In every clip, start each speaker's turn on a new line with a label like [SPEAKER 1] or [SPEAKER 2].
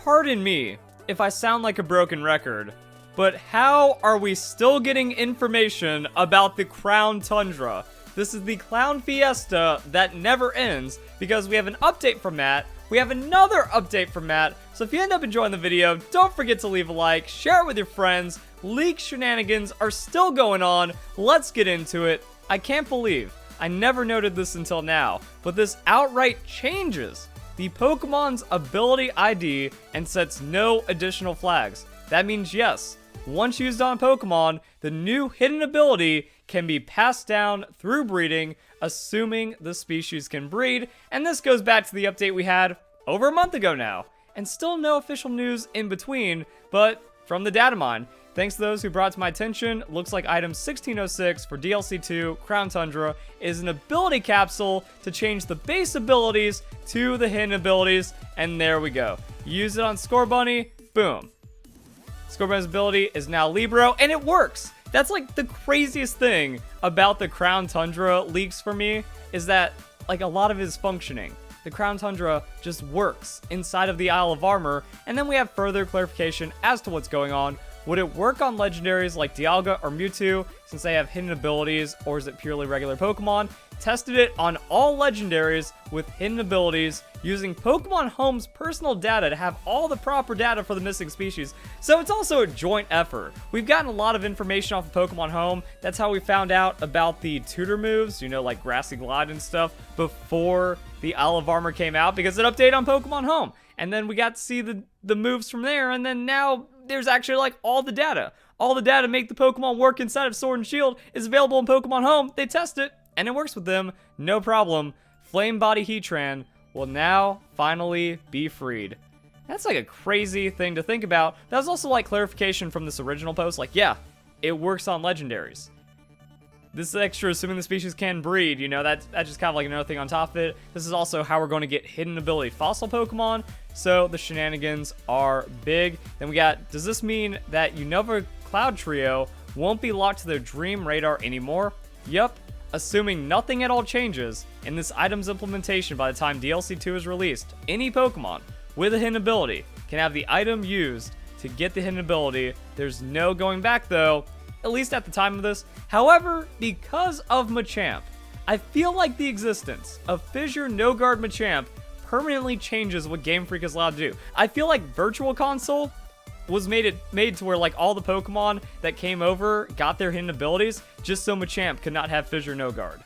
[SPEAKER 1] Pardon me if I sound like a broken record, but how are we still getting information about the Crown Tundra? This is the clown fiesta that never ends because we have an update from Matt, we have another update from Matt, so if you end up enjoying the video, don't forget to leave a like, share it with your friends. Leak shenanigans are still going on. Let's get into it. I can't believe I never noted this until now, but this outright changes the Pokemon's ability ID and sets no additional flags. That means yes, once used on Pokemon, the new hidden ability can be passed down through breeding, assuming the species can breed, and this goes back to the update we had over a month ago now, and still no official news in between, but from the Datamine. Thanks to those who brought it to my attention, looks like item 1606 for DLC 2 Crown Tundra is an ability capsule to change the base abilities to the hidden abilities, and there we go. Use it on Scorbunny, boom. Scorbunny's ability is now Libero, and it works! That's like the craziest thing about the Crown Tundra leaks for me, is that like a lot of it is functioning. The Crown Tundra just works inside of the Isle of Armor, and then we have further clarification as to what's going on. Would it work on legendaries like Dialga or Mewtwo since they have hidden abilities, or is it purely regular Pokemon? Tested it on all legendaries with hidden abilities using Pokemon Home's personal data to have all the proper data for the missing species. So it's also a joint effort. We've gotten a lot of information off of Pokemon Home. That's how we found out about the tutor moves, you know, like Grassy Glide and stuff, before the Isle of Armor came out because it updated on Pokemon Home. And then we got to see the moves from there, and then now there's actually like all the data. All the data make the Pokemon work inside of Sword and Shield is available in Pokemon Home. They test it, and it works with them, no problem. Flame Body Heatran will now finally be freed. That's like a crazy thing to think about. That was also like clarification from this original post, like yeah, it works on legendaries. This is extra, assuming the species can breed, you know, that's just kind of like another thing on top of it. This is also how we're going to get hidden ability fossil Pokemon, so the shenanigans are big. Then we got, does this mean that Unova Cloud Trio won't be locked to their Dream Radar anymore? Yup, assuming nothing at all changes in this item's implementation by the time DLC 2 is released, any Pokemon with a hidden ability can have the item used to get the hidden ability. There's no going back though, at least at the time of this. However, because of Machamp, I feel like the existence of Fissure No Guard Machamp permanently changes what Game Freak is allowed to do. I feel like Virtual Console was made to where like all the Pokemon that came over got their hidden abilities just so Machamp could not have Fissure No Guard.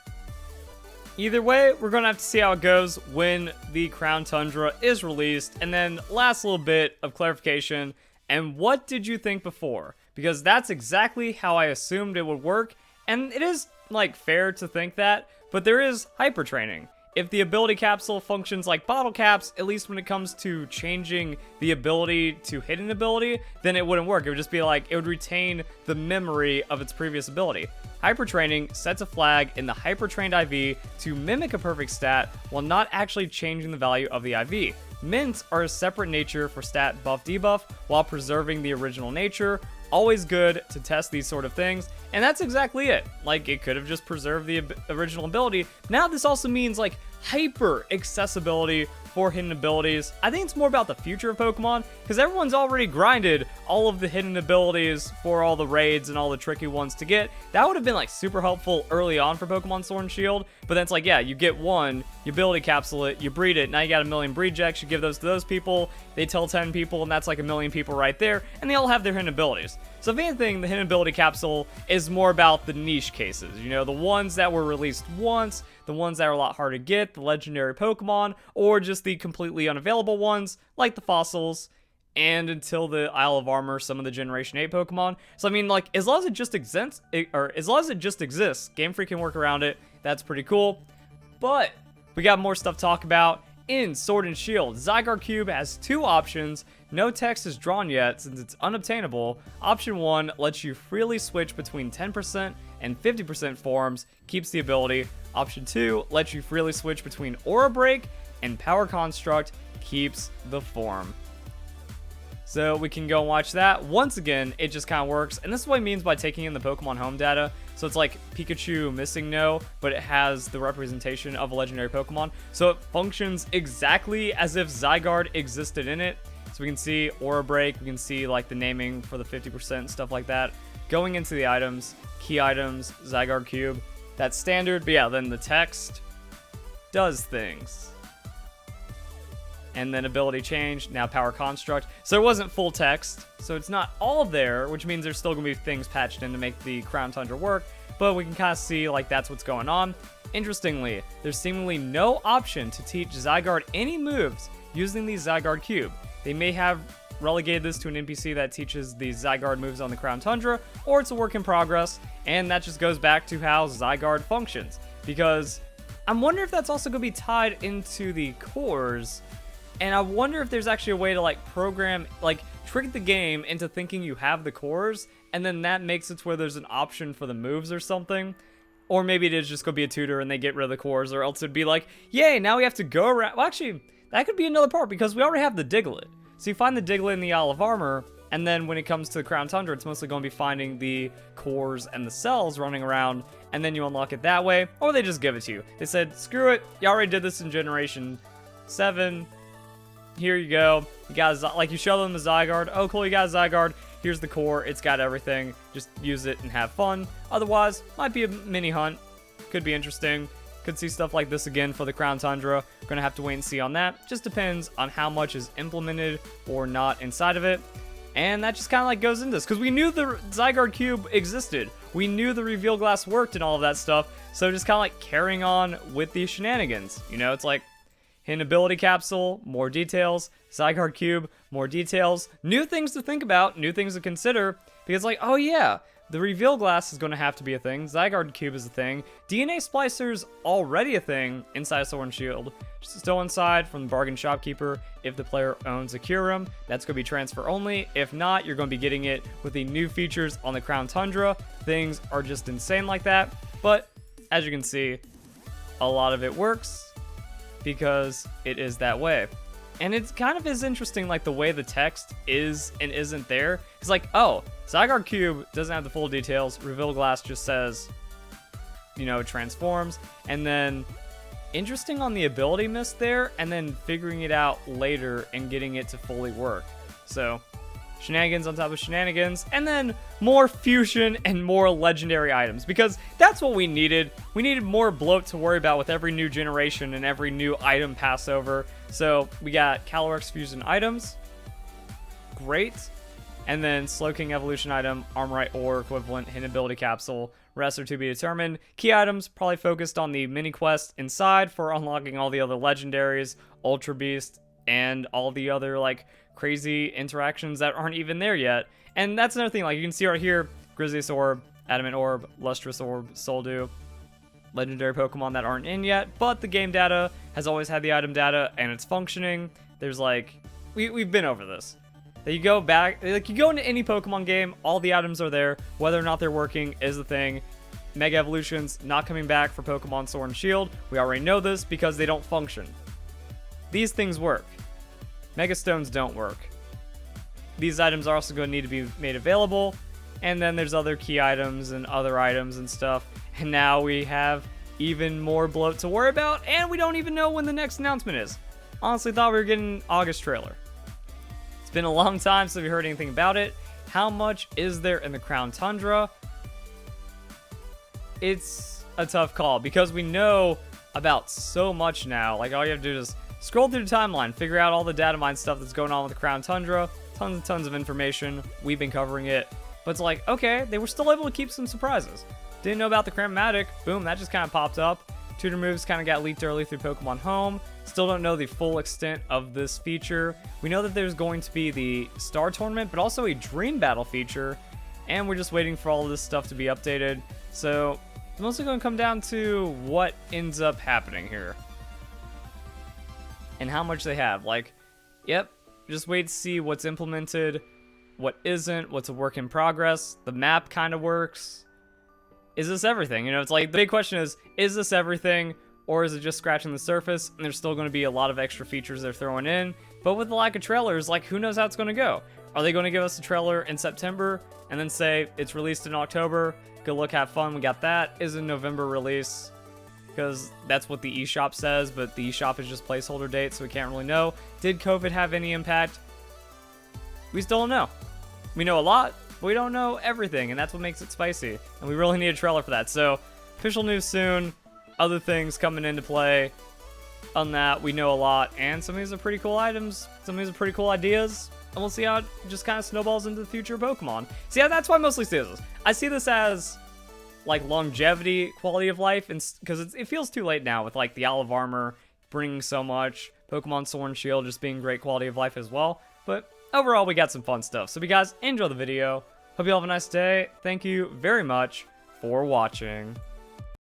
[SPEAKER 1] Either way, we're gonna have to see how it goes when the Crown Tundra is released. And then last little bit of clarification, and what did you think before? Because that's exactly how I assumed it would work, and it is like fair to think that, but there is hyper training. If the ability capsule functions like bottle caps, at least when it comes to changing the ability to hidden ability, then it wouldn't work. It would just be like, it would retain the memory of its previous ability. Hyper training sets a flag in the hyper trained IV to mimic a perfect stat while not actually changing the value of the IV. Mints are a separate nature for stat buff debuff while preserving the original nature. Always good to test these sort of things, and that's exactly it. Like, it could have just preserved the original ability. Now this also means like hyper accessibility for hidden abilities. I think it's more about the future of Pokemon, because everyone's already grinded all of the hidden abilities for all the raids and all the tricky ones to get. That would have been like super helpful early on for Pokemon Sword and Shield, but then it's like, yeah, you get one, you ability capsule it, you breed it, now you got a million breed checks, you give those to those people, they tell 10 people, and that's like a million people right there, and they all have their hidden abilities. So if anything, the hidden ability capsule is more about the niche cases, you know, the ones that were released once, the ones that are a lot harder to get, the legendary Pokemon, or just the completely unavailable ones, like the fossils, and until the Isle of Armor, some of the Generation 8 Pokemon. So I mean, like, as long as it just exists, Game Freak can work around it. That's pretty cool. But we got more stuff to talk about in Sword and Shield. Zygarde Cube has two options. No text is drawn yet since it's unobtainable. Option 1 lets you freely switch between 10% and 50% forms, keeps the ability. Option 2 lets you freely switch between Aura Break and Power Construct, keeps the form. So we can go and watch that. Once again, it just kind of works. And this is what it means by taking in the Pokemon Home data. So it's like Pikachu missing no, but it has the representation of a legendary Pokemon. So it functions exactly as if Zygarde existed in it. So we can see Aura Break, we can see like the naming for the 50% and stuff like that. Going into the items, key items, Zygarde Cube, that's standard. But yeah, then the text does things. And then ability change, now power construct. So it wasn't full text, so it's not all there, which means there's still gonna be things patched in to make the Crown Tundra work, but we can kind of see like that's what's going on. Interestingly, there's seemingly no option to teach Zygarde any moves using the Zygarde Cube. They may have relegated this to an NPC that teaches the Zygarde moves on the Crown Tundra, or it's a work in progress, and that just goes back to how Zygarde functions. Because I'm wondering if that's also gonna be tied into the cores. And I wonder if there's actually a way to like program, like trick the game into thinking you have the cores, and then that makes it to where there's an option for the moves or something. Or maybe it is just gonna be a tutor and they get rid of the cores, or else it'd be like, yay, now we have to go around. Well, actually, that could be another part because we already have the Diglett. So you find the Diglett in the Isle of Armor, and then when it comes to the Crown Tundra, it's mostly gonna be finding the cores and the cells running around, and then you unlock it that way, or they just give it to you. They said, screw it, you already did this in Generation 7. Here you go. You guys, like, you show them the Zygarde. Oh, cool, you got a Zygarde. Here's the core. It's got everything. Just use it and have fun. Otherwise, might be a mini hunt. Could be interesting. Could see stuff like this again for the Crown Tundra. Gonna have to wait and see on that. Just depends on how much is implemented or not inside of it. And that just kind of like goes into this, because we knew the Zygarde Cube existed. We knew the reveal glass worked and all of that stuff. So just kind of like carrying on with these shenanigans. You know, it's like Hidden Ability Capsule, more details. Zygarde Cube, more details. New things to think about, new things to consider. Because like, oh yeah, the reveal glass is going to have to be a thing. Zygarde Cube is a thing. DNA Splicer's already a thing inside Sword and Shield. Still inside from the Bargain Shopkeeper. If the player owns a Kyurem, that's going to be transfer only. If not, you're going to be getting it with the new features on the Crown Tundra. Things are just insane like that. But as you can see, a lot of it works because it is that way. And it kind of is interesting, like the way the text is and isn't there. It's like, oh, Zygarde Cube doesn't have the full details. Reveal Glass just says, you know, it transforms. And then interesting on the ability mist there, and then figuring it out later and getting it to fully work. So shenanigans on top of shenanigans, and then more fusion and more legendary items, because that's what we needed. We needed more bloat to worry about with every new generation and every new item pass over. So we got Calyrex fusion items, great, and then Slowking evolution item, Armorite ore equivalent, Hidden Ability Capsule. Rest are to be determined. Key items probably focused on the mini quest inside for unlocking all the other legendaries, Ultra Beast, and all the other like crazy interactions that aren't even there yet. And that's another thing, like you can see right here, Grizzlius Orb, Adamant Orb, Lustrous Orb, Soldew, legendary Pokemon that aren't in yet, but the game data has always had the item data and it's functioning. There's like, we've been over this. That you go back, like you go into any Pokemon game, all the items are there. Whether or not they're working is the thing. Mega Evolutions not coming back for Pokemon Sword and Shield. We already know this because they don't function. These things work. Mega Stones don't work. These items are also going to need to be made available. And then there's other key items and other items and stuff. And now we have even more bloat to worry about. And we don't even know when the next announcement is. Honestly thought we were getting an August trailer. It's been a long time since we heard anything about it. How much is there in the Crown Tundra? It's a tough call because we know about so much now. Like all you have to do is scroll through the timeline, figure out all the Datamine stuff that's going on with the Crown Tundra. Tons and tons of information. We've been covering it. But it's like, okay, they were still able to keep some surprises. Didn't know about the Chromatic. Boom, that just kind of popped up. Tutor moves kind of got leaked early through Pokemon Home. Still don't know the full extent of this feature. We know that there's going to be the Star Tournament, but also a Dream Battle feature. And we're just waiting for all of this stuff to be updated. So it's mostly going to come down to what ends up happening here. And how much they have. Like, yep, just wait to see what's implemented, what isn't, what's a work in progress. The map kind of works. Is this everything? You know, it's like the big question is this everything, or is it just scratching the surface? And there's still going to be a lot of extra features they're throwing in. But with the lack of trailers, like, who knows how it's going to go? Are they going to give us a trailer in September and then say it's released in October? Good look, have fun, we got that. Is a November release, because that's what the eShop says, but the eShop is just placeholder date, so we can't really know. Did COVID have any impact? we still don't know. We know a lot, but we don't know everything, and that's what makes it spicy. And we really need a trailer for that. So, official news soon. Other things coming into play. On that, we know a lot, and some of these are pretty cool items. Some of these are pretty cool ideas. And we'll see how it just kind of snowballs into the future of Pokemon. See, that's why I mostly see this. I see this as, like, longevity, quality of life, and because it feels too late now with, like, the Olive Armor bringing so much, Pokemon Sword and Shield just being great quality of life as well. But overall, we got some fun stuff. So if you guys enjoy the video, hope you all have a nice day. Thank you very much for watching.